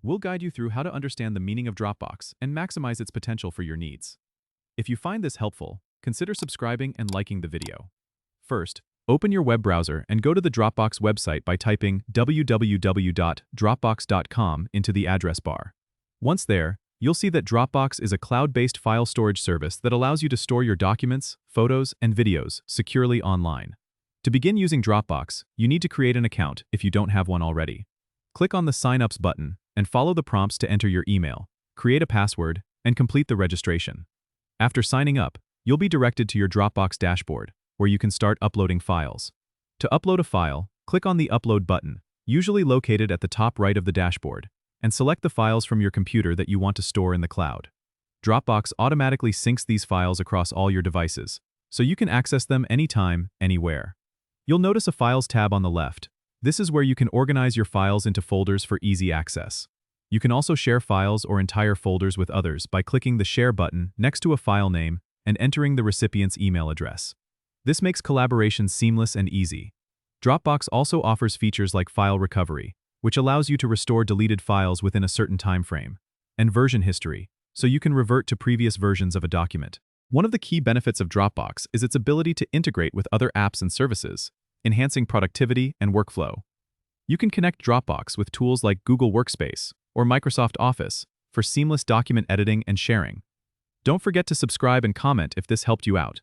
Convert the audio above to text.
we'll guide you through how to understand the meaning of Dropbox and maximize its potential for your needs. If you find this helpful, consider subscribing and liking the video. First, open your web browser and go to the Dropbox website by typing www.dropbox.com into the address bar. Once there, you'll see that Dropbox is a cloud-based file storage service that allows you to store your documents, photos, and videos securely online. To begin using Dropbox, you need to create an account if you don't have one already. Click on the Sign Ups button and follow the prompts to enter your email, create a password, and complete the registration. After signing up, you'll be directed to your Dropbox dashboard, where you can start uploading files. To upload a file, click on the Upload button, usually located at the top right of the dashboard, and select the files from your computer that you want to store in the cloud. Dropbox automatically syncs these files across all your devices, so you can access them anytime, anywhere. You'll notice a Files tab on the left. This is where you can organize your files into folders for easy access. You can also share files or entire folders with others by clicking the Share button next to a file name and entering the recipient's email address. This makes collaboration seamless and easy. Dropbox also offers features like file recovery, which allows you to restore deleted files within a certain time frame, and version history, so you can revert to previous versions of a document. One of the key benefits of Dropbox is its ability to integrate with other apps and services, enhancing productivity and workflow. You can connect Dropbox with tools like Google Workspace or Microsoft Office for seamless document editing and sharing. Don't forget to subscribe and comment if this helped you out.